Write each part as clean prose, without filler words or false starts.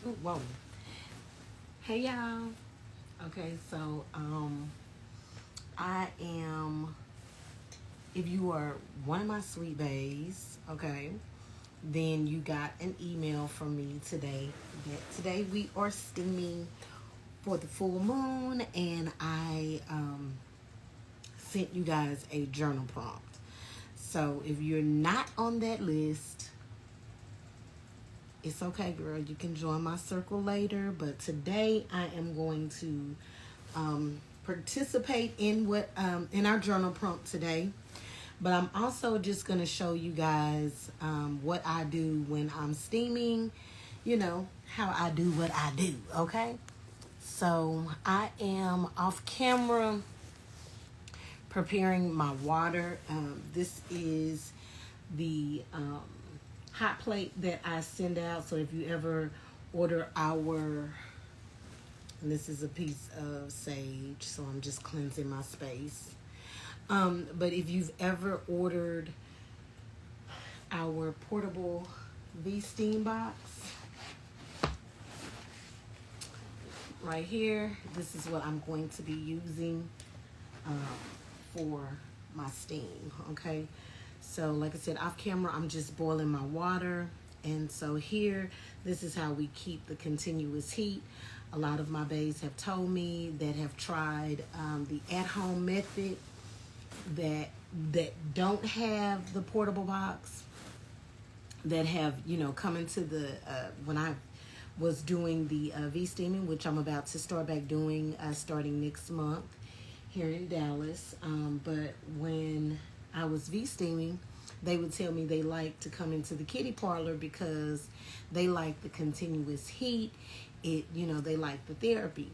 Ooh, whoa. Hey y'all. Okay, so I am, if you are one of my sweet bays, okay, then you got an email from me today that today we are steaming for the full moon, and I sent you guys a journal prompt. So if you're not on that list, it's okay, girl. You can join my circle later. But today I am going to participate in what in our journal prompt today. But I'm also just going to show you guys what I do when I'm steaming. You know how I do what I do. Okay. So I am off camera preparing my water. This is the hot plate that I send out. So if you ever order our, and this is a piece of sage, so I'm just cleansing my space. But if you've ever ordered our portable Vsteam box, right here, this is what I'm going to be using for my steam. Okay, so like I said, off camera I'm just boiling my water, and so here, this is how we keep the continuous heat. A lot of my bays have told me that have tried the at-home method that don't have the portable box, that have, you know, come into the when I was doing the V-steaming, which I'm about to start back doing starting next month here in Dallas. But when I was V-steaming, they would tell me they like to come into the kitty parlor because they like the continuous heat. You know, they like the therapy.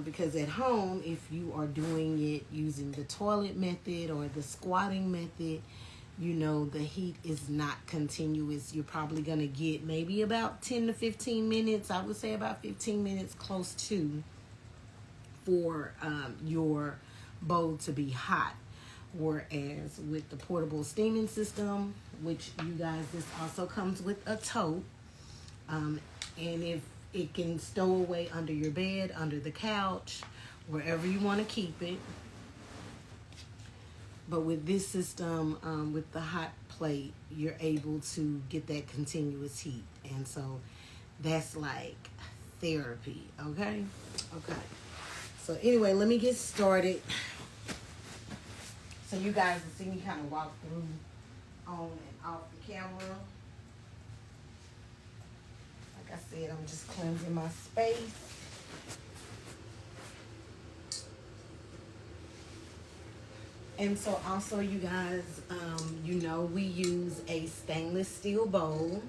Because at home, if you are doing it using the toilet method or the squatting method, you know, the heat is not continuous. You're probably going to get maybe about 10 to 15 minutes. I would say about 15 minutes close to, for your bowl to be hot. Whereas with the portable steaming system, which you guys, this also comes with a tote. And if it can stow away under your bed, under the couch, wherever you want to keep it. But with this system, with the hot plate, you're able to get that continuous heat. And so that's like therapy, okay? Okay. So anyway, let me get started. So you guys will see me kind of walk through on and off the camera. Like I said, I'm just cleansing my space. And so also, you guys, you know, we use a stainless steel bowl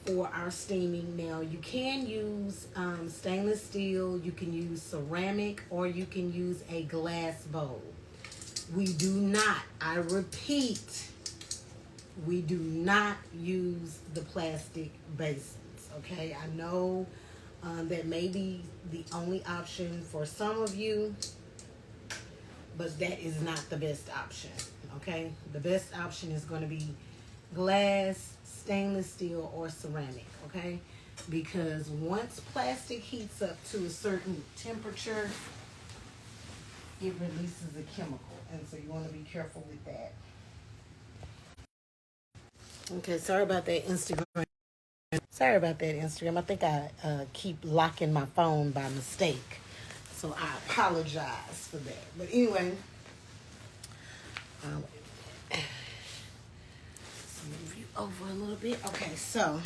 for our steaming. Now, you can use stainless steel, you can use ceramic, or you can use a glass bowl. We do not, I repeat, we do not use the plastic basins, okay? I know that may be the only option for some of you, but that is not the best option, okay? The best option is going to be glass, stainless steel, or ceramic, okay? Because once plastic heats up to a certain temperature, it releases a chemical, and so you want to be careful with that. Okay, sorry about that, Instagram. Sorry about that, Instagram. I think I keep locking my phone by mistake, so I apologize for that. But anyway, let's move you over a little bit. Okay, so,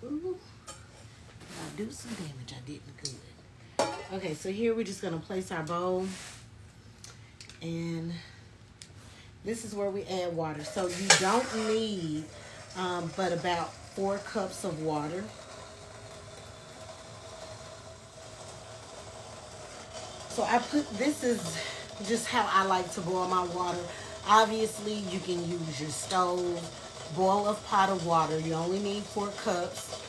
ooh, if I do some damage, I didn't good. Okay, so here we're just gonna place our bowl, and this is where we add water. So you don't need but about 4 cups of water. So this is just how I like to boil my water. Obviously, you can use your stove, boil a pot of water. You only need 4 cups.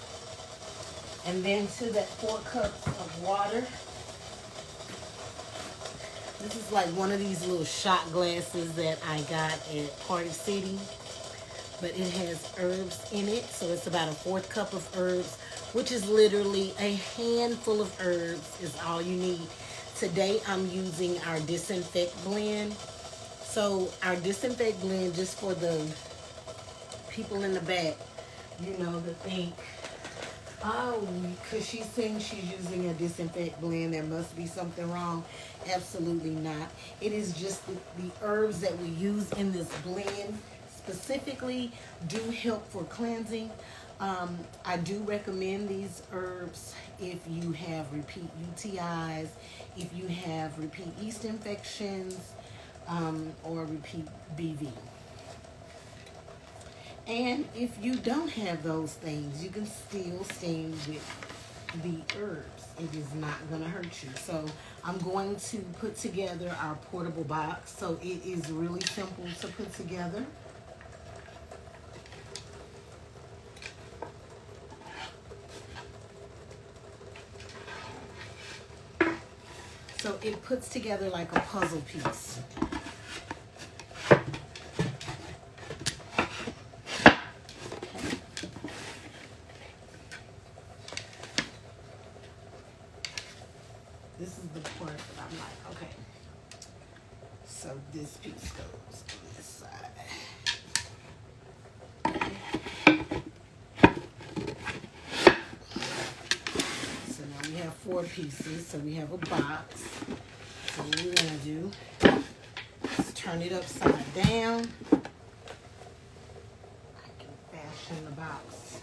And then to that 4 cups of water, this is like one of these little shot glasses that I got at Party City. but it has herbs in it. So it's about a 1/4 cup of herbs, which is literally a handful of herbs is all you need. Today I'm using our disinfect blend. So our disinfect blend, just for the people in the back, you know, to think, oh, because she's saying she's using a disinfect blend, there must be something wrong. Absolutely not. It is just the herbs that we use in this blend specifically do help for cleansing. I do recommend these herbs if you have repeat UTIs, if you have repeat yeast infections, or repeat BV. And if you don't have those things, you can still steam with the herbs. It is not going to hurt you. So I'm going to put together our portable box. So it is really simple to put together. So it puts together like a puzzle piece. This is the part that I'm like, okay, so this piece goes on this side. So now we have 4 pieces, so we have a box. So what we're gonna do is turn it upside down. I can fashion the box.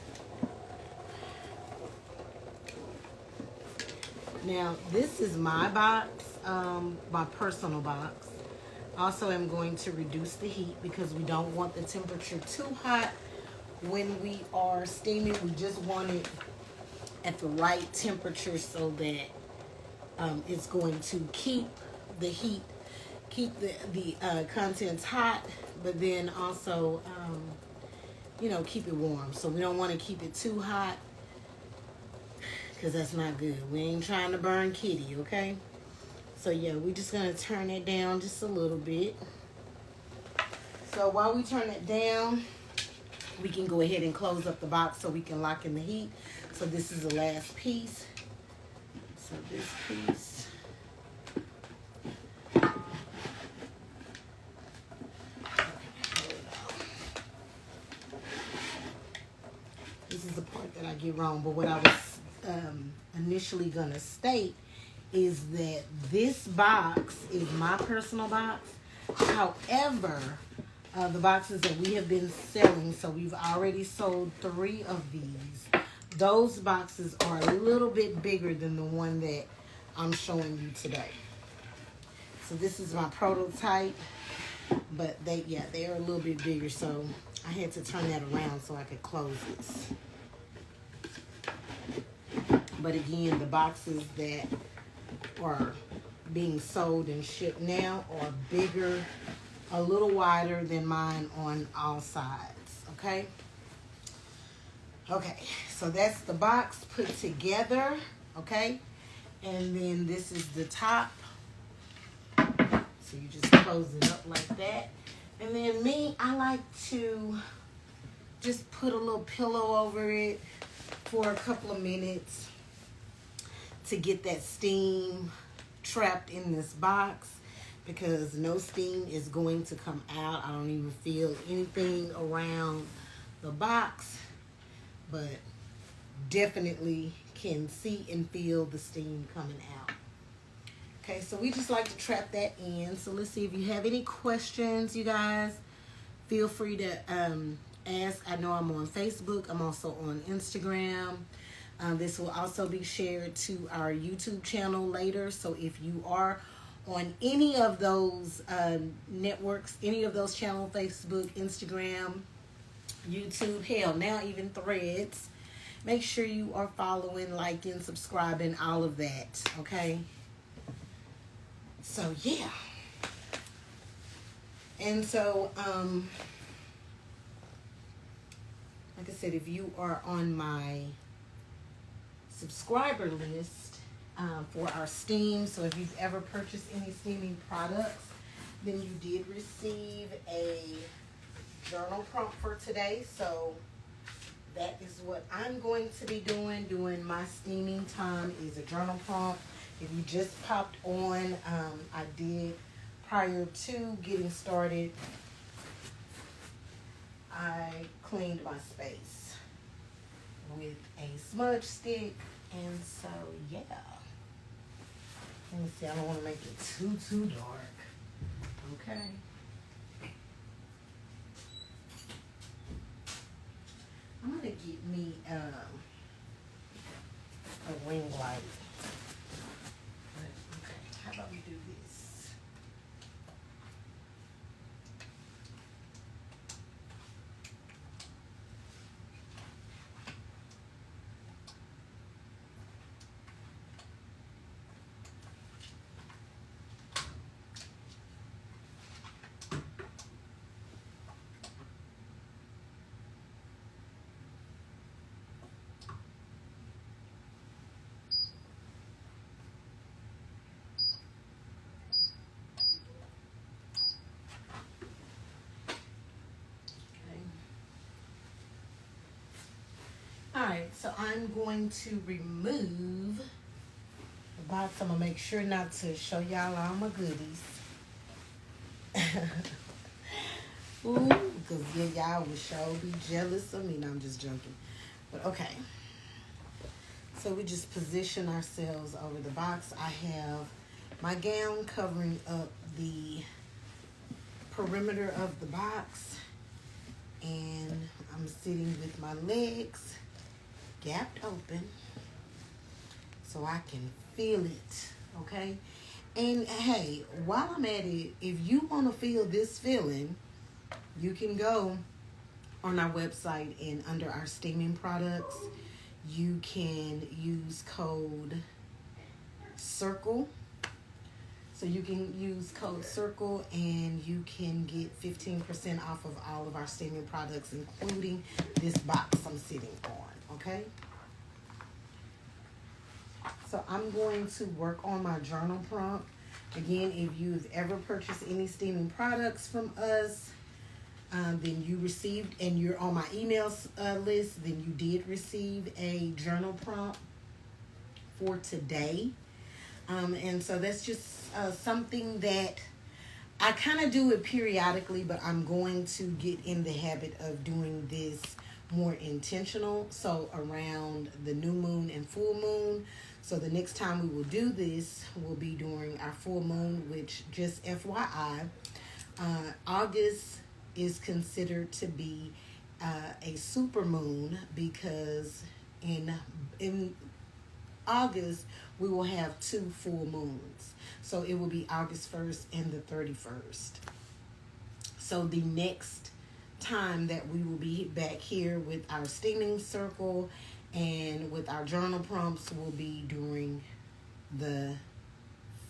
Now, this is my box, my personal box. Also, I'm going to reduce the heat because we don't want the temperature too hot when we are steaming. We just want it at the right temperature so that it's going to keep the heat, keep the contents hot, but then also, you know, keep it warm. So we don't want to keep it too hot, because that's not good. We ain't trying to burn kitty, okay? So yeah, we're just gonna turn it down just a little bit. So while we turn it down, we can go ahead and close up the box so we can lock in the heat. So this is the last piece. So this piece. This is the part that I get wrong, but what I was initially gonna state is that this box is my personal box. However, the boxes that we have been selling, so we've already sold 3 of these. Those boxes are a little bit bigger than the one that I'm showing you today. So this is my prototype, but they are a little bit bigger, so I had to turn that around so I could close this. But again, the boxes that are being sold and shipped now are bigger, a little wider than mine on all sides, okay? Okay, so that's the box put together, okay? And then this is the top. So you just close it up like that. And then me, I like to just put a little pillow over it for a couple of minutes to get that steam trapped in this box, because no steam is going to come out. I don't even feel anything around the box, but definitely can see and feel the steam coming out. Okay, so we just like to trap that in. So let's see if you have any questions, you guys. Feel free to ask. I know I'm on Facebook. I'm also on Instagram. This will also be shared to our YouTube channel later. So if you are on any of those networks, any of those channels, Facebook, Instagram, YouTube, hell, now even Threads, make sure you are following, liking, subscribing, all of that, okay? So, yeah. And so, like I said, if you are on my subscriber list for our steam, so if you've ever purchased any steaming products, then you did receive a journal prompt for today. So that is what I'm going to be doing during my steaming time, is a journal prompt. If you just popped on, I did, prior to getting started, I cleaned my space with a smudge stick. And so, yeah. Let me see, I don't want to make it too dark. Okay. I'm going to get me a ring light. But, okay, how about we do this? Alright, so I'm going to remove the box. I'm going to make sure not to show y'all all my goodies. Ooh, because yeah, y'all would sure be jealous of me. No, I'm just joking. But okay. So we just position ourselves over the box. I have my gown covering up the perimeter of the box. And I'm sitting with my legs gapped open so I can feel it, okay? And hey, while I'm at it, if you want to feel this feeling, you can go on our website, and under our steaming products, you can use code CIRCLE. So you can use code CIRCLE and you can get 15% off of all of our steaming products, including this box I'm sitting on, okay? So I'm going to work on my journal prompt. Again, if you've ever purchased any steaming products from us, then you received, and you're on my email list, then you did receive a journal prompt for today. And so that's just something that I kind of do it periodically, but I'm going to get in the habit of doing this more intentional. So around the new moon and full moon. So the next time we will do this will be during our full moon, which, just FYI, August is considered to be a super moon, because in August we will have 2 full moons. So it will be August 1st and the 31st. So the next time that we will be back here with our steaming circle and with our journal prompts will be during the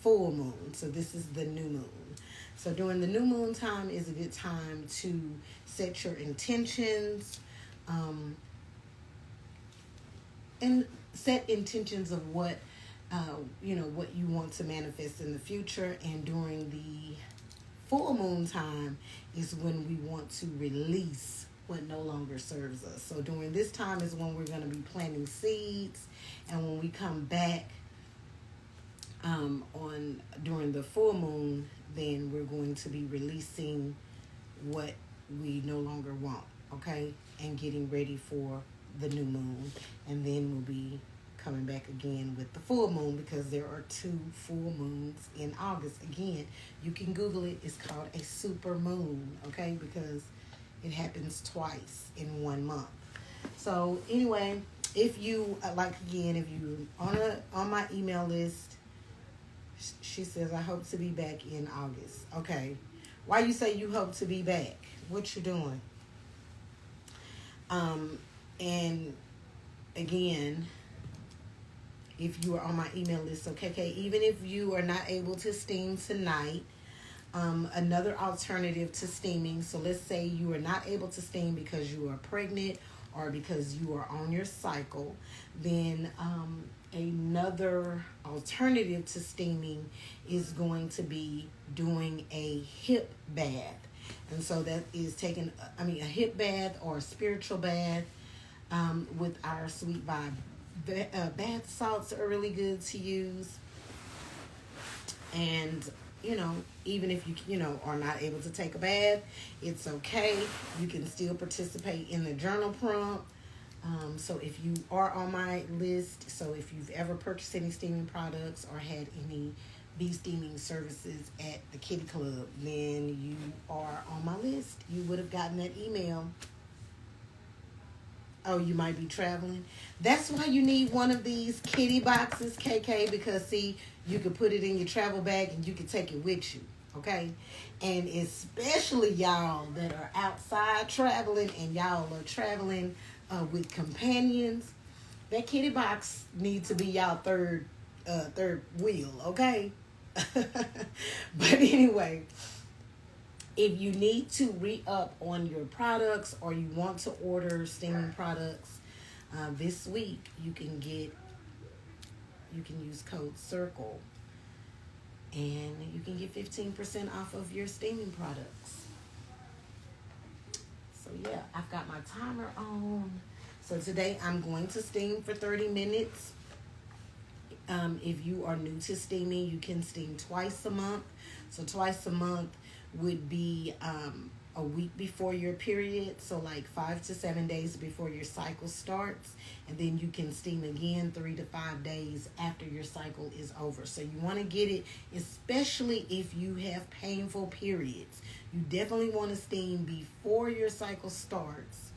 full moon. So this is the new moon. So during the new moon time is a good time to set your intentions, and set intentions of what what you want to manifest in the future. And during the full moon time is when we want to release what no longer serves us. So during this time is when we're going to be planting seeds, and when we come back during the full moon, then we're going to be releasing what we no longer want, okay, and getting ready for the new moon. And then we'll be coming back again with the full moon, because there are 2 full moons in August. Again, you can Google it. It's called a super moon, okay, because it happens twice in 1 month. So anyway, if you if you on my email list, she says, I hope to be back in August. Okay, why you say you hope to be back? What you doing? And again, if you are on my email list, okay, even if you are not able to steam tonight, another alternative to steaming. So let's say you are not able to steam because you are pregnant or because you are on your cycle, then another alternative to steaming is going to be doing a hip bath. And so that is taking, I mean, a hip bath or a spiritual bath with our Sweet Vibe. Bath salts are really good to use. And, you know, even if you are not able to take a bath, it's okay. You can still participate in the journal prompt. So if you are on my list, so if you've ever purchased any steaming products or had any Vsteaming services at the Kitty Club, then you are on my list. You would have gotten that email. Oh, you might be traveling. That's why you need one of these kitty boxes, KK, because see, you can put it in your travel bag and you can take it with you, okay? And especially y'all that are outside traveling and y'all are traveling with companions, that kitty box needs to be y'all third wheel, okay? But anyway, if you need to re-up on your products or you want to order steaming products this week, you can use code CIRCLE and you can get 15% off of your steaming products. So yeah, I've got my timer on. So today I'm going to steam for 30 minutes. If you are new to steaming, you can steam twice a month. So twice a month would be a week before your period, so like 5 to 7 days before your cycle starts, and then you can steam again 3 to 5 days after your cycle is over. So you want to get it, especially if you have painful periods. You definitely want to steam before your cycle starts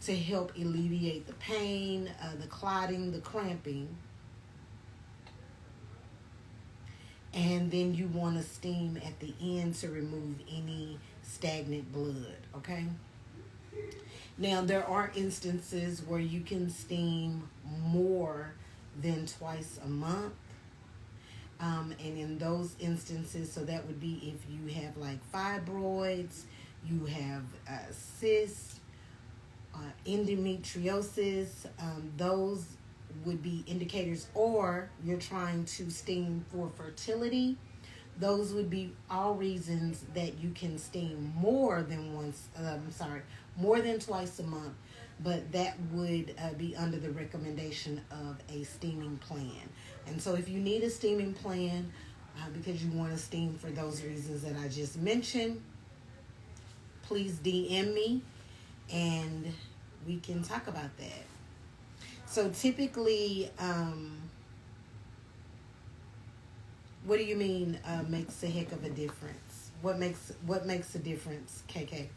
to help alleviate the pain, the clotting, the cramping. And then you want to steam at the end to remove any stagnant blood, okay? Now, there are instances where you can steam more than twice a month. And in those instances, so that would be if you have like fibroids, you have cysts, endometriosis, those would be indicators, or you're trying to steam for fertility. Those would be all reasons that you can steam more than twice a month, but that would be under the recommendation of a steaming plan. And so if you need a steaming plan because you want to steam for those reasons that I just mentioned, please DM me and we can talk about that. So typically, what do you mean makes a heck of a difference? What makes a difference, KK?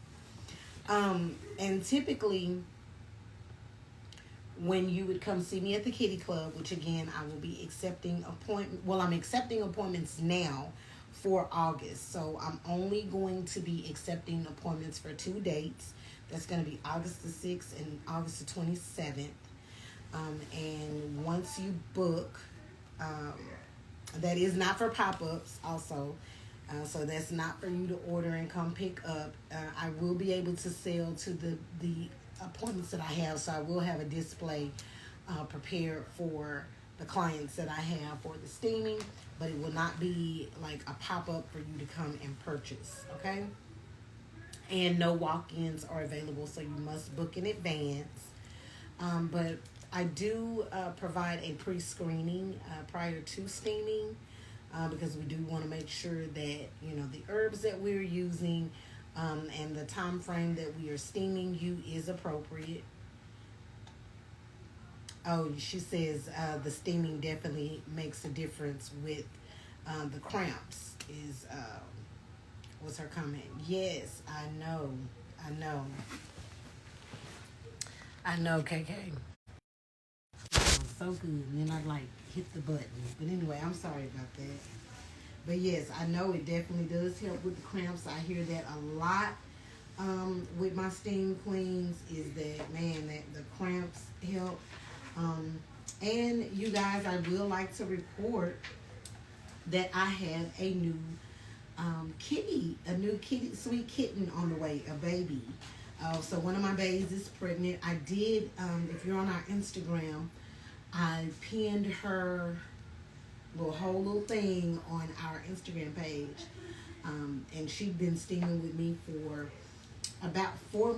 And typically, when you would come see me at the Kitty Club, which again, I will be accepting I'm accepting appointments now for August. So I'm only going to be accepting appointments for 2 dates. That's going to be August the 6th and August the 27th. And once you book, that is not for pop-ups also. So that's not for you to order and come pick up. I will be able to sell to the appointments that I have. So I will have a display prepared for the clients that I have for the steaming, but it will not be like a pop-up for you to come and purchase, okay? And no walk-ins are available, so you must book in advance. But I do provide a pre-screening prior to steaming because we do want to make sure that, the herbs that we're using and the time frame that we are steaming you is appropriate. Oh, she says the steaming definitely makes a difference with the cramps was her comment. Yes, I know, KK. So good. And then I hit the button. But anyway, I'm sorry about that. But yes, I know it definitely does help with the cramps. I hear that a lot with my steam queens is that, man, that the cramps help. And you guys, I will like to report that I have a new sweet kitten on the way, a baby. So one of my babies is pregnant. I did, if you're on our Instagram, I pinned her whole little thing on our Instagram page. And she'd been steaming with me for about 4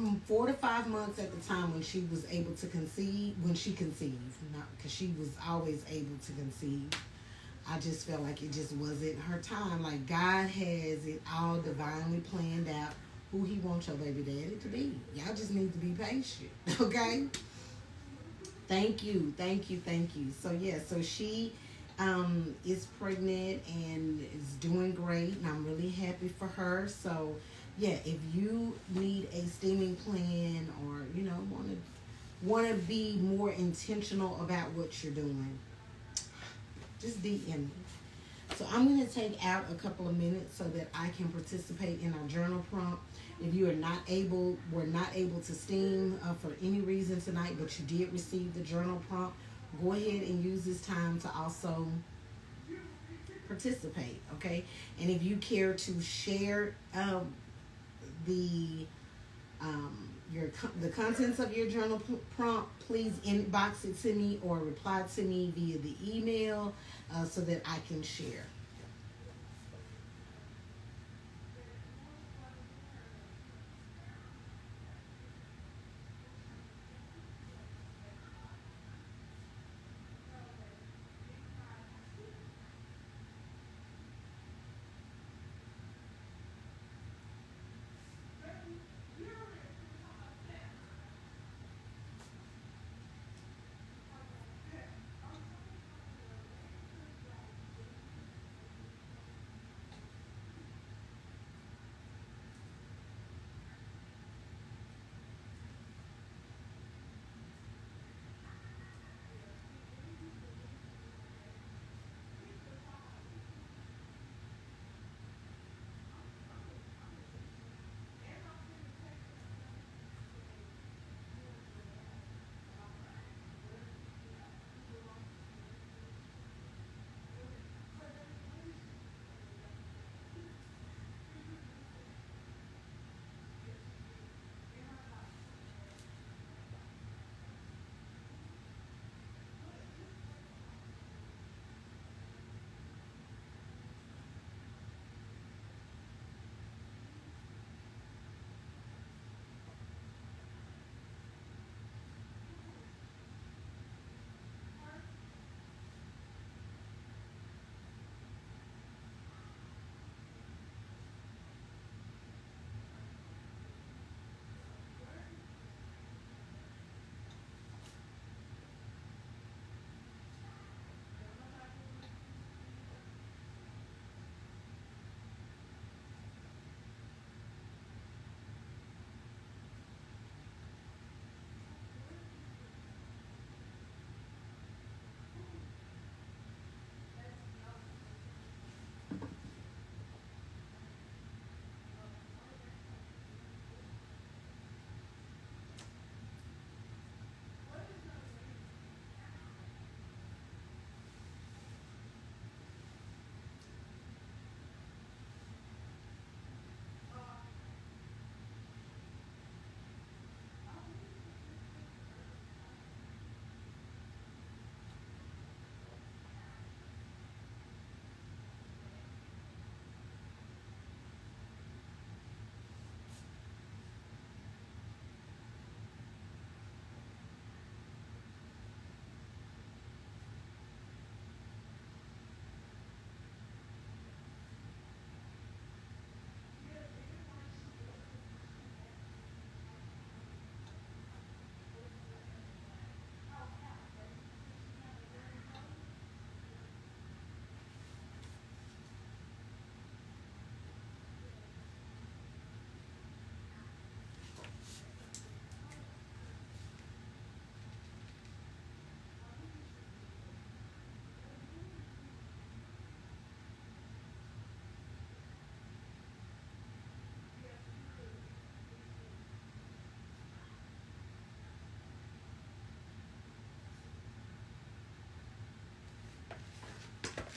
to 5 months at the time when she was able to conceive, when she conceived, not because she was always able to conceive. I just felt like it just wasn't her time. Like, God has it all divinely planned out who he wants your baby daddy to be. Y'all just need to be patient, okay? Thank you, thank you, thank you. So yeah, so she is pregnant and is doing great, and I'm really happy for her. So yeah, if you need a steaming plan, or want to be more intentional about what you're doing, just DM me. So I'm going to take out a couple of minutes so that I can participate in our journal prompt. If you were not able to steam for any reason tonight, but you did receive the journal prompt, go ahead and use this time to also participate, okay? And if you care to share the the contents of your journal prompt, please inbox it to me or reply to me via the email so that I can share.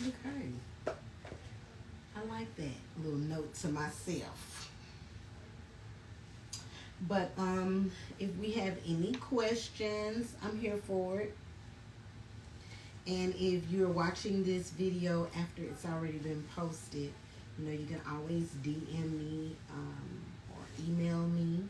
Okay. I like that little note to myself. But if we have any questions, I'm here for it. And if you're watching this video after it's already been posted, You know, you can always DM me or email me,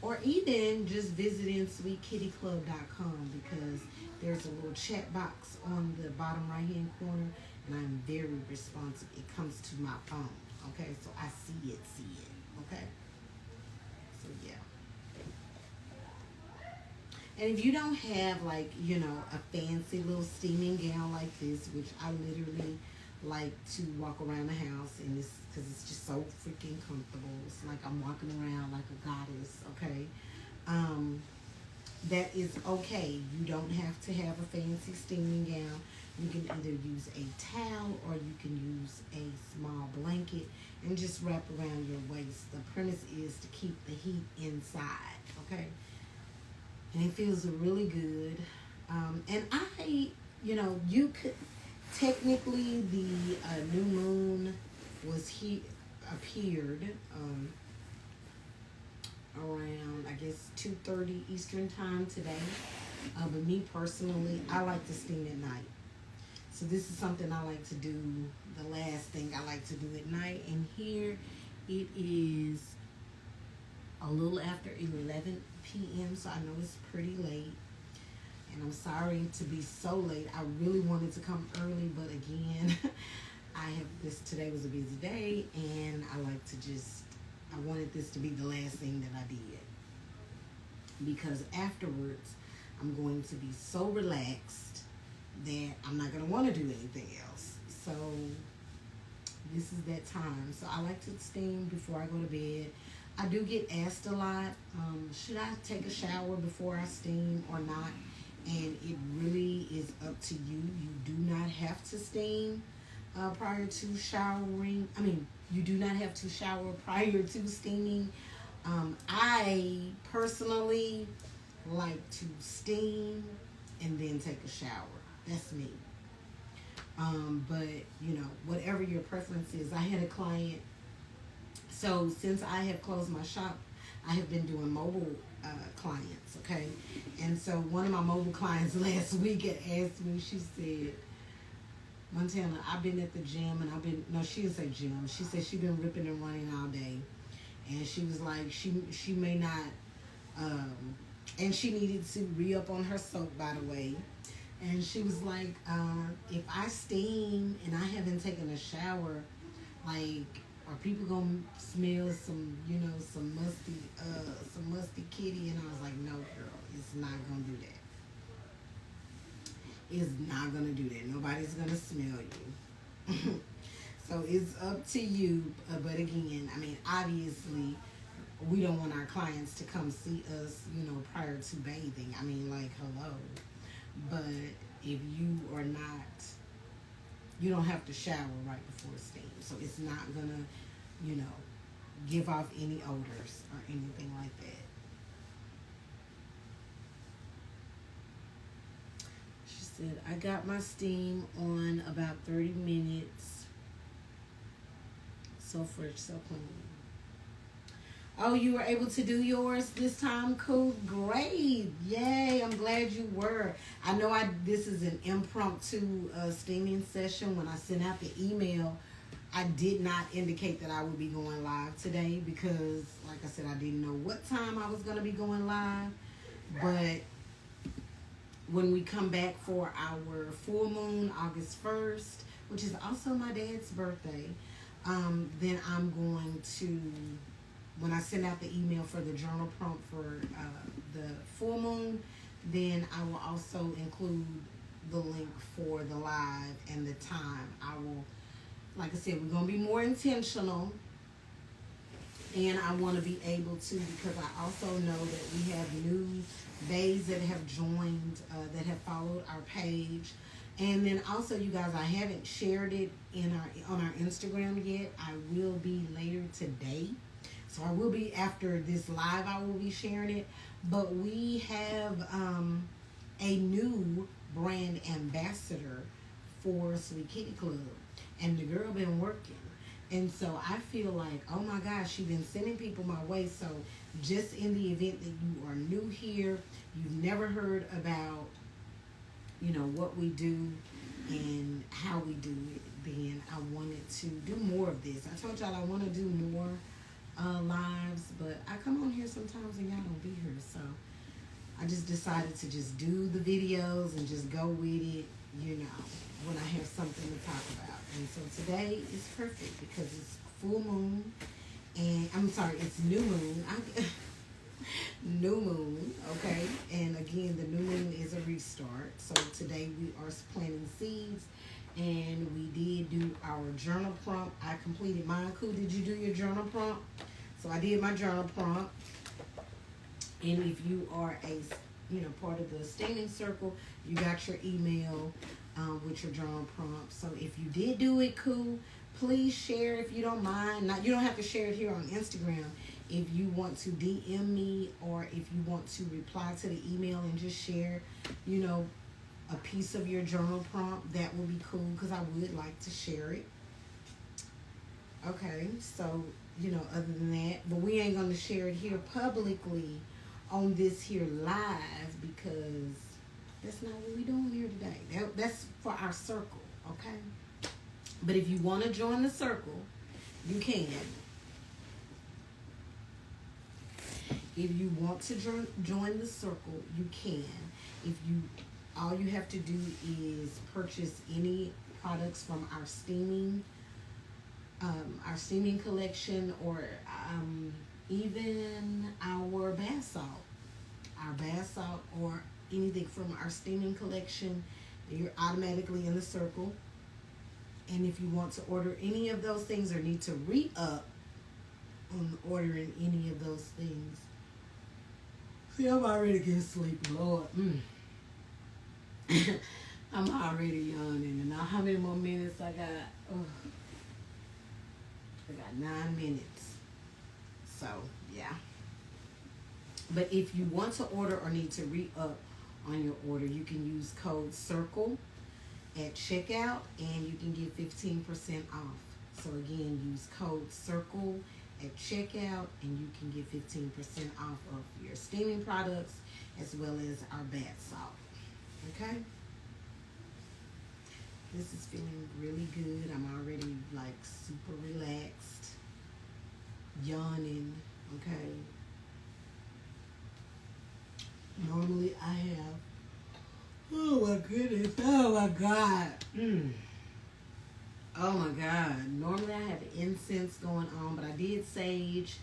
or even just visiting sweetkittyclub.com, because there's a little chat box on the bottom right hand corner, and I'm very responsive. It comes to my phone, okay? So I see it, okay? So yeah. And if you don't have, like, you know, a fancy little steaming gown like this, which I literally like to walk around the house in this, because it's just so freaking comfortable. It's like I'm walking around like a goddess, okay? That is okay. You don't have to have a fancy steaming gown. You can either use a towel or you can use a small blanket and just wrap around your waist. The premise is to keep the heat inside, okay? And it feels really good. And I, you know, you could, technically the new moon was appeared around, I guess, 2:30 Eastern time today. But me personally, I like to steam at night. So this is something I like to do, the last thing I like to do at night. And here it is a little after 11 p.m. So I know it's pretty late. And I'm sorry to be so late. I really wanted to come early, but again, today was a busy day, and I wanted this to be the last thing that I did. Because afterwards, I'm going to be so relaxed that I'm not going to want to do anything else. So this is that time. So I like to steam before I go to bed. I do get asked a lot, should I take a shower before I steam or not? And it really is up to you. You do not have to steam prior to showering. I mean, you do not have to shower prior to steaming. I personally like to steam and then take a shower. That's me. But, you know, whatever your preference is. I had a client. So since I have closed my shop, I have been doing mobile clients, okay? And so one of my mobile clients last week had asked me, she said, Montana, I've been at the gym and no, she didn't say gym. She said she's been ripping and running all day. And she was like, she may not, and she needed to re-up on her soap, by the way. And she was like, if I steam and I haven't taken a shower, like, are people gonna smell some, you know, some musty kitty? And I was like, no, girl, it's not gonna do that. It's not gonna do that. Nobody's gonna smell you. So it's up to you. But again, I mean, obviously, we don't want our clients to come see us, you know, prior to bathing. I mean, like, hello. But if you are not, you don't have to shower right before steam. So it's not gonna, you know, give off any odors or anything like that. She said, I got my steam on about 30 minutes. So fresh, so clean. Oh, you were able to do yours this time? Cool. Great. Yay. I'm glad you were. I know this is an impromptu steaming session. When I sent out the email, I did not indicate that I would be going live today because, like I said, I didn't know what time I was going to be going live. But when we come back for our full moon, August 1st, which is also my dad's birthday, then I'm going to, when I send out the email for the journal prompt for the full moon, then I will also include the link for the live and the time. I will, like I said, we're going to be more intentional. And I want to be able to, because I also know that we have new bays that have joined, that have followed our page. And then also, you guys, I haven't shared it on our Instagram yet. I will be later today. So I will be, after this live, I will be sharing it. But we have a new brand ambassador for Sweet Kitty Club. And the girl been working. And so I feel like, oh my gosh, she's been sending people my way. So just in the event that you are new here, you've never heard about, you know, what we do and how we do it, then I wanted to do more of this. I told y'all I want to do more lives, but I come on here sometimes and y'all don't be here, so I just decided to just do the videos and just go with it, you know, when I have something to talk about. And so today is perfect because it's full moon, and I'm sorry, it's new moon. New moon, okay? And again, the new moon is a restart. So today we are planting seeds, and we did do our journal prompt. I completed mine. Cool, did you do your journal prompt? So I did my journal prompt. And if you are a, part of the Steaming Circle, you got your email with your journal prompt. So if you did do it, cool. Please share if you don't mind. Now, you don't have to share it here on Instagram. If you want to DM me, or if you want to reply to the email and just share, a piece of your journal prompt, that would be cool because I would like to share it. Okay, so, other than that, but we ain't going to share it here publicly on this here live because that's not what we're doing here today. That's for our circle, okay? But if you want to join the circle, you can. If you want to join the circle, you can. All you have to do is purchase any products from our steaming collection, or even our bath salt, or anything from our steaming collection, you're automatically in the circle. And if you want to order any of those things or need to re-up on ordering any of those things, see, I'm already getting sleepy, Lord. I'm already yawning. And now how many more minutes I got? I got 9 minutes. So, yeah. But if you want to order or need to re-up on your order, you can use code CIRCLE at checkout, and you can get 15% off. So again, use code CIRCLE at checkout, and you can get 15% off of your steaming products as well as our bath salt. Okay? This is feeling really good. I'm already like super relaxed, yawning. Okay? Normally I have, oh my goodness, oh my God. Oh my God. Normally I have incense going on, but I did sage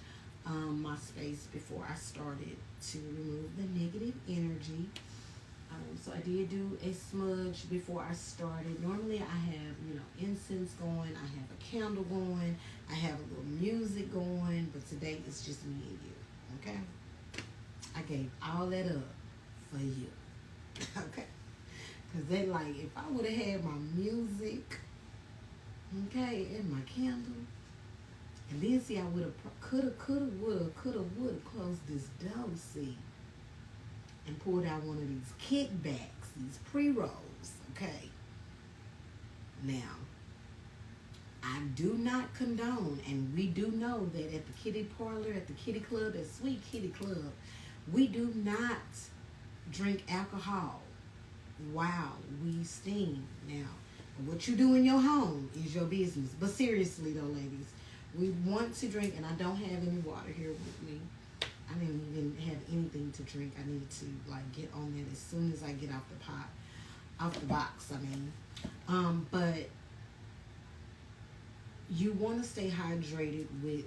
my space before I started to remove the negative energy. So I did do a smudge before I started. Normally I have, incense going, I have a candle going, I have a little music going, but today it's just me and you, okay? I gave all that up for you, okay? Because they like, if I would have had my music, okay, and my candle, and then see, I would have, coulda, woulda closed this door, see, and pulled out one of these kickbacks, these pre-rolls, okay? Now, I do not condone, and we do know that at the kitty parlor, at the kitty club, at Sweet Kitty Club, we do not drink alcohol while we steam. Now, what you do in your home is your business. But seriously though, ladies, we want to drink, and I don't have any water here with me. I didn't even have anything to drink. I need to get on that as soon as I get off the box. But you want to stay hydrated with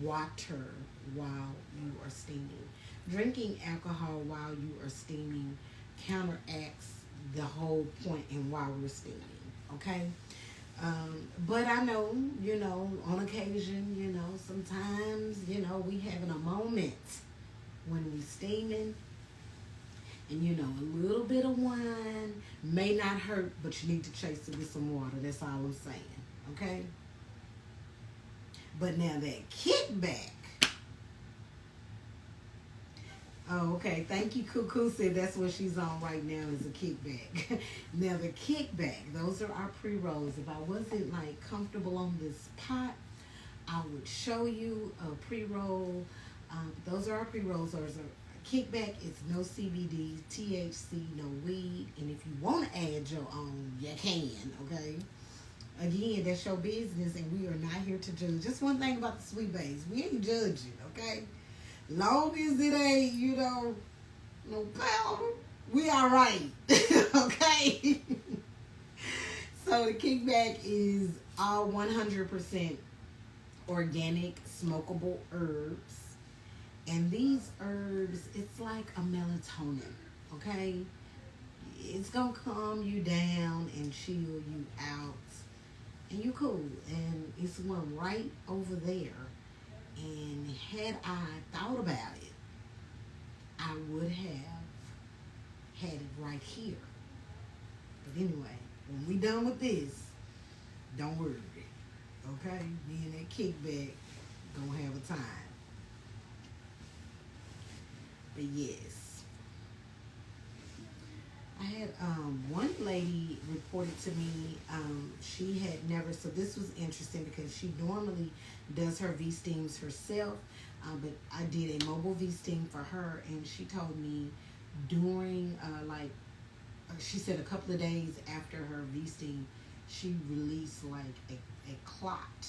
water while you are steaming. Drinking alcohol while you are steaming counteracts the whole point in why we're steaming, okay? But I know, on occasion, sometimes, we having a moment when we steaming, and, a little bit of wine may not hurt, but you need to chase it with some water. That's all I'm saying, okay? But now that kickback. Oh, okay. Thank you, Cuckoo said that's what she's on right now is a kickback. Now the kickback, those are our pre-rolls. If I wasn't comfortable on this pot, I would show you a pre-roll. Those are our pre-rolls. Those are kickback. It's no CBD, THC, no weed. And if you want to add your own, you can, okay? again, that's your business, and we are not here to judge. Just one thing about the sweet baes, we ain't judging, okay? Long as it ain't, no powder, we all right, okay? So the kickback is all 100% organic smokable herbs. And these herbs, it's like a melatonin, okay? It's going to calm you down and chill you out. And you cool. And it's one right over there. And had I thought about it, I would have had it right here. But anyway, when we done with this, don't worry. Okay? Me and that kickback gonna have a time. But yes, I had one lady reported to me, she had never, so this was interesting because she normally does her V-steams herself, but I did a mobile V-steam for her, and she told me during, she said a couple of days after her V-steam, she released like a clot,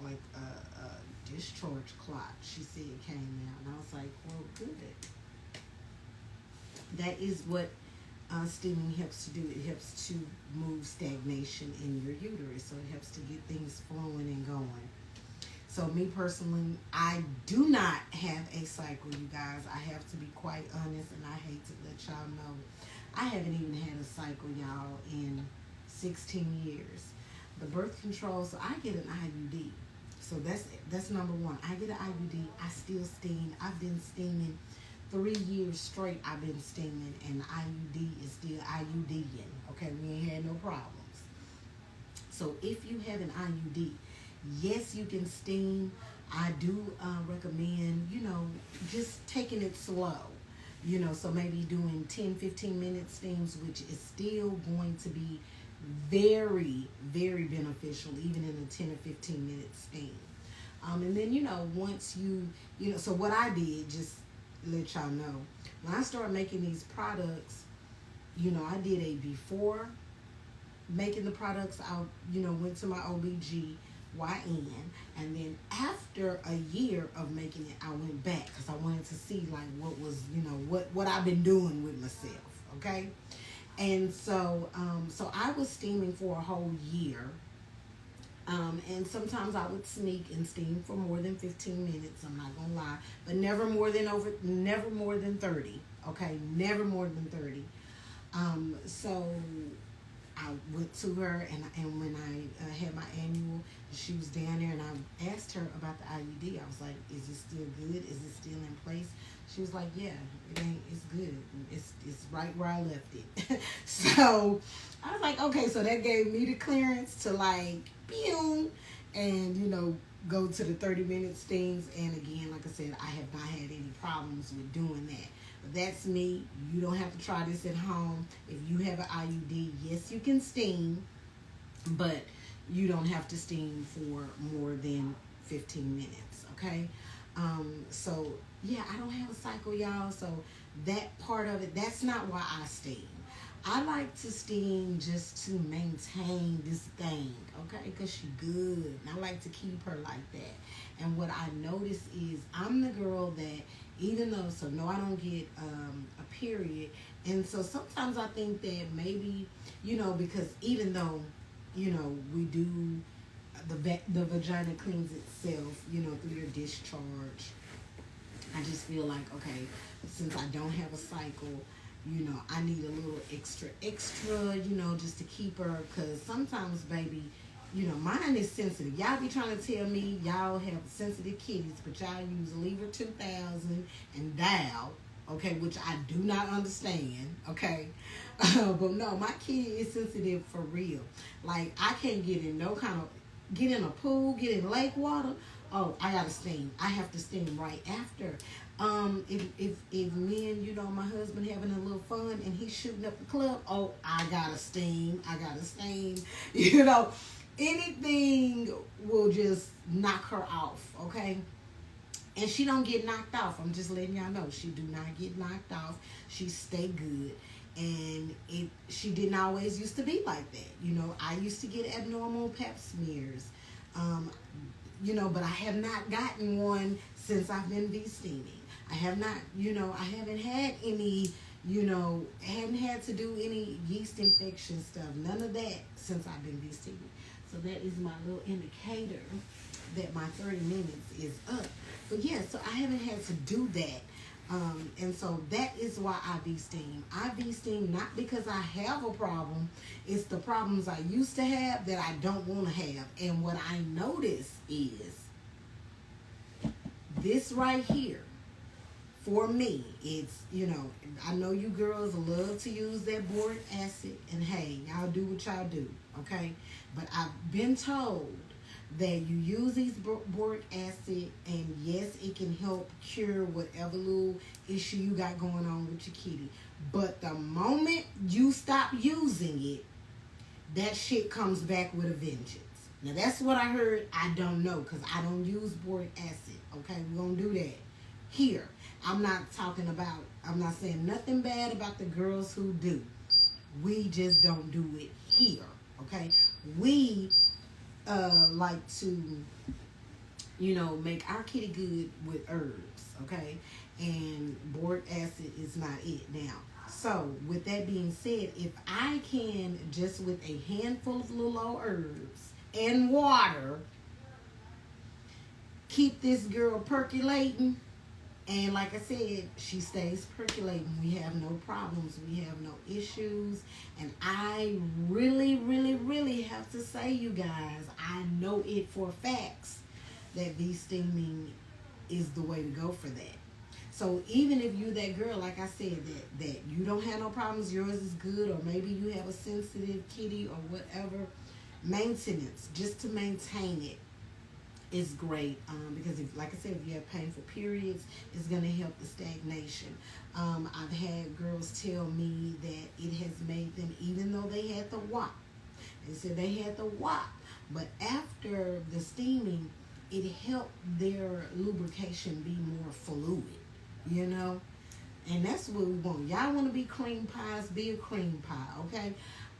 like a discharge clot. She said it came out, and I was like, well, good. That is what steaming helps to do. It helps to move stagnation in your uterus, so it helps to get things flowing and going. So me personally, I do not have a cycle, you guys. I have to be quite honest, and I hate to let y'all know, I haven't even had a cycle, y'all, in 16 years. The birth control, so I get an IUD. So that's number one. I get an IUD. I still steam. I've been steaming 3 years straight. I've been steaming, and IUD is still IUDing. Okay, we ain't had no problems. So if you have an IUD, yes, you can steam. I do recommend, just taking it slow. So maybe doing 10-15 minute steams, which is still going to be very, very beneficial, even in a 10 or 15 minute steam. And then, once so what I did, just let y'all know, when I started making these products, I did a before making the products. I, went to my OBGYN, and then after a year of making it, I went back because I wanted to see like what was, what I've been doing with myself, okay? And so I was steaming for a whole year. And sometimes I would sneak and steam for more than 15 minutes, I'm not gonna lie, but never more than 30, okay? Never more than 30. So I went to her, and when I had my annual, she was down there, and I asked her about the IUD. I was like, is it still good? Is it still in place? She was like, yeah, it's good. It's right where I left it. So I was like, okay, so that gave me the clearance to like, pew, and go to the 30-minute steams. And again, like I said, I have not had any problems with doing that. But that's me. You don't have to try this at home. If you have an IUD, yes, you can steam, but you don't have to steam for more than 15 minutes, okay? So yeah, I don't have a cycle, y'all. So that part of it, that's not why I steam. I like to steam just to maintain this thing, okay? Because she good. And I like to keep her like that. And what I notice is I'm the girl that, even though, so no, I don't get a period. And so sometimes I think that maybe, because even though, we do, the vagina cleans itself, through your discharge. I just feel like, okay, since I don't have a cycle, I need a little extra, just to keep her. Because sometimes, baby, mine is sensitive. Y'all be trying to tell me y'all have sensitive kitties, but y'all use Lever 2000 and Dow, okay, which I do not understand, okay? But no, my kitty is sensitive for real. Like, I can't get in get in a pool, get in lake water. Oh, I gotta steam. I have to steam right after. If me and, my husband having a little fun and he's shooting up the club, oh, I gotta steam. Anything will just knock her off, okay? And she don't get knocked off. I'm just letting y'all know. She do not get knocked off. She stay good. And she didn't always used to be like that. You know, I used to get abnormal pap smears. You know, but I have not gotten one since I've been Vsteaming. I have not, you know, I haven't had any, you know, hadn't had to do any yeast infection stuff. None of that since I've been Vsteaming. So that is my little indicator that my 30 minutes is up. But yeah, so I haven't had to do that. And so that is why I Vsteam. I Vsteam not because I have a problem. It's the problems I used to have that I don't want to have. And what I notice is this right here, for me, it's, you know, I know you girls love to use that boric acid. And hey, y'all do what y'all do, okay? But I've been told that you use these boric acid, and yes, it can help cure whatever little issue you got going on with your kitty. But the moment you stop using it, that shit comes back with a vengeance. Now that's what I heard. I don't know, because I don't use boric acid. Okay, we're gonna do that here. I'm not saying nothing bad about the girls who do. We just don't do it here. Okay, we like to, you know, make our kitty good with herbs, okay? And boric acid is not it now. So with that being said, if I can just with a handful of little old herbs and water keep this girl percolating, and like I said, she stays percolating. We have no problems. We have no issues. And I really, really, really have to say, you guys, I know it for facts that Vsteaming is the way to go for that. So even if you that girl, like I said, that you don't have no problems, yours is good, or maybe you have a sensitive kitty or whatever, maintenance, just to maintain it, is great, because if, like I said, if you have painful periods, it's going to help the stagnation. I've had girls tell me that it has made them, even though they had the WAP, they said they had the WAP, but after the steaming, it helped their lubrication be more fluid, you know? And that's what we want. Y'all want to be cream pies, be a cream pie, okay?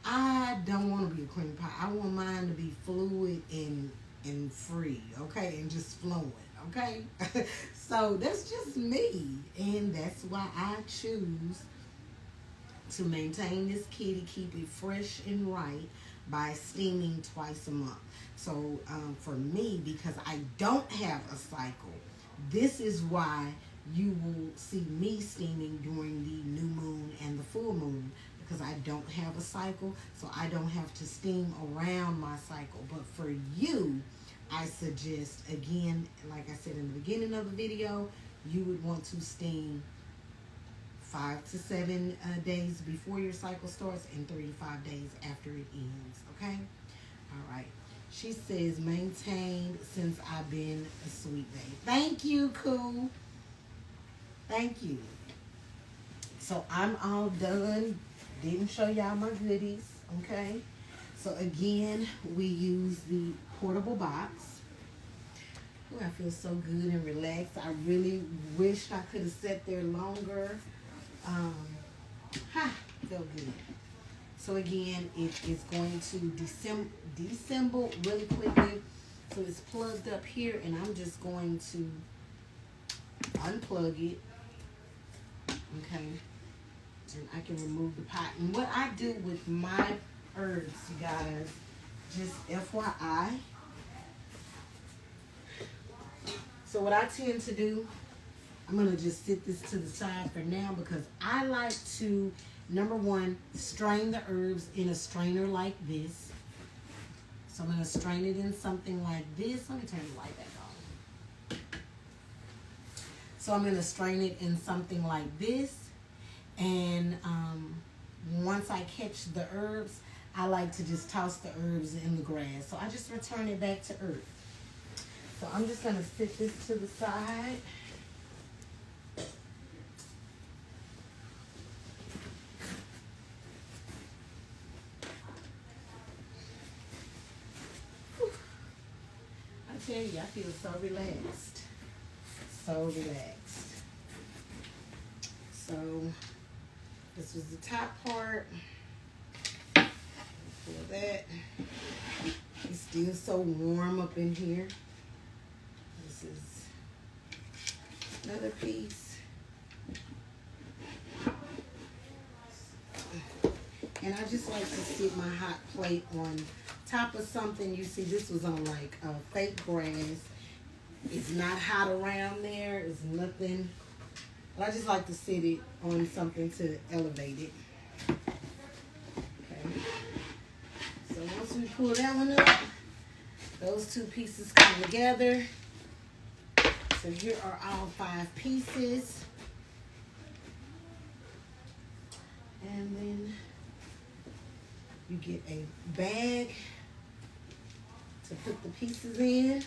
I don't want to be a cream pie. I want mine to be fluid and free, okay, and just flowing, okay? So that's just me, and that's why I choose to maintain this kitty, keep it fresh and right by steaming twice a month. So for me, because I don't have a cycle, this is why you will see me steaming during the new moon and the full moon, because I don't have a cycle, so I don't have to steam around my cycle. But for you, I suggest, again, like I said in the beginning of the video, you would want to steam 5 to 7 days before your cycle starts and 3 to 5 days after it ends, okay? All right. She says, maintained since I've been a sweet babe. Thank you, Cool. Thank you. So I'm all done. Didn't show y'all my goodies, okay? So again, we use the portable box. Oh, I feel so good and relaxed. I really wished I could have sat there longer. Felt good. So again, it is going to disassemble really quickly. So it's plugged up here, and I'm just going to unplug it. Okay. And I can remove the pot. And what I do with my herbs, you guys, just FYI. So what I tend to do, I'm going to just sit this to the side for now, because I like to, number one, strain the herbs in a strainer like this. So I'm going to strain it in something like this. Let me turn the light back on. So I'm going to strain it in something like this. And once I catch the herbs, I like to just toss the herbs in the grass. So I just return it back to earth. So I'm just going to sit this to the side. Whew. I tell you, I feel so relaxed. so relaxed. So this was the top part. Pull that. It's still so warm up in here. This is another piece. And I just like to sit my hot plate on top of something. You see, this was on like fake grass. It's not hot around there. It's nothing. But I just like to sit it on something to elevate it. Okay. So once we pull that one up, those two pieces come together. So here are all 5 pieces. And then you get a bag to put the pieces in.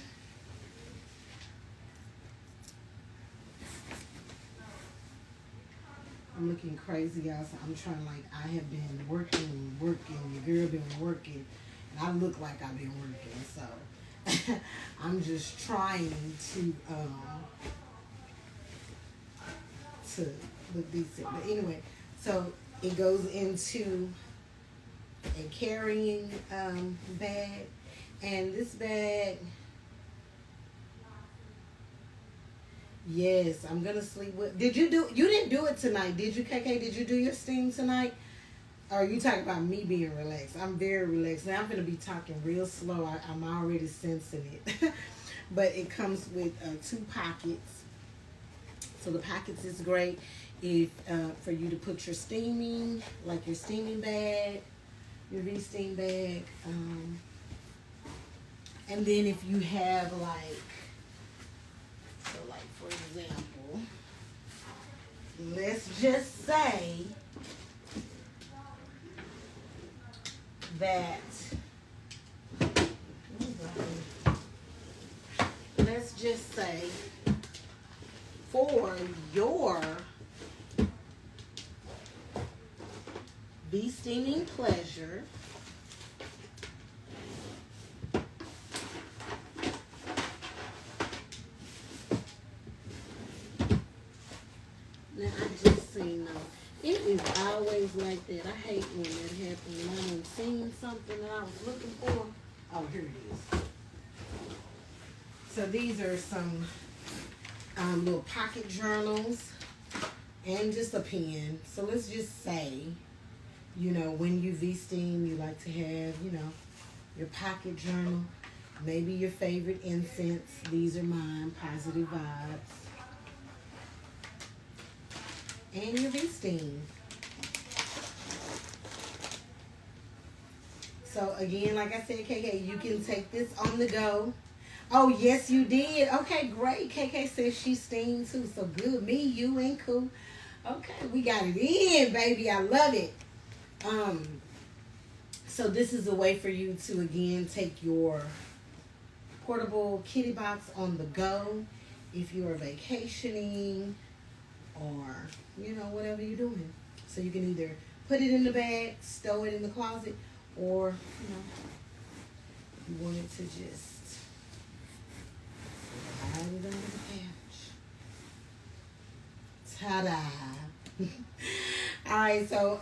I'm looking crazy, y'all. So I'm trying, like, I have been working. Your girl been working. And I look like I've been working. So I'm just trying to look decent. But anyway, so it goes into a carrying bag. And this bag, yes, I'm gonna sleep with. You didn't do it tonight, did you, KK? Did you do your steam tonight? Or are you talking about me being relaxed? I'm very relaxed. Now I'm gonna be talking real slow. I'm already sensing it. But it comes with 2 pockets. So the pockets is great if for you to put your steaming, like your steaming bag, your V-steam bag. And then if you have like, so like for example, let's just say that, let's just say for your V-steaming pleasure, now I just seen it is always like that. I hate when that happens. When I done seen something that I was looking for. Oh, here it is. So these are some little pocket journals and just a pen. So let's just say, you know, when you V-steam, you like to have, you know, your pocket journal, maybe your favorite incense. These are mine, Positive Vibes. And your V-steam. So again, like I said, KK, you can take this on the go. Oh, yes, you did. Okay, great. KK says she steamed too. So good. Me, you, and cool. Okay, we got it in, baby. I love it. So this is a way for you to, again, take your portable kitty box on the go if you are vacationing or, you know, whatever you're doing. So you can either put it in the bag, stow it in the closet, or, you know, you want it to just hide it under the couch. Ta-da! All right, so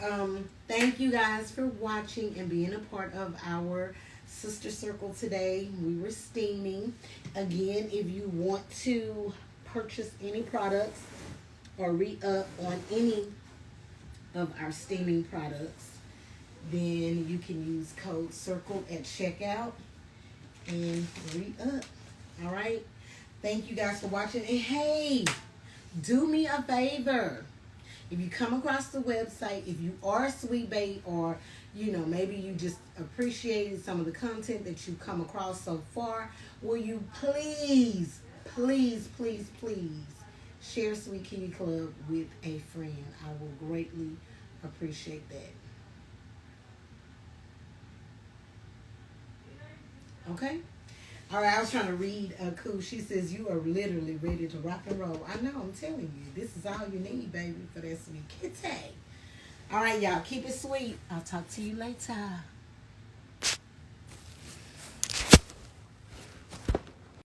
thank you guys for watching and being a part of our sister circle today. We were steaming. Again, if you want to purchase any products or re-up on any of our steaming products, then you can use code CIRCLE at checkout and re-up. All right, thank you guys for watching. And hey, do me a favor. If you come across the website, if you are a sweet bait, or, you know, maybe you just appreciated some of the content that you've come across so far, will you please, please, please, please share Sweet Kitty Club with a friend? I will greatly appreciate that. Okay? All right, I was trying to read Cool. She says, you are literally ready to rock and roll. I know, I'm telling you. This is all you need, baby, for that Sweet Kitty. All right, y'all, keep it sweet. I'll talk to you later.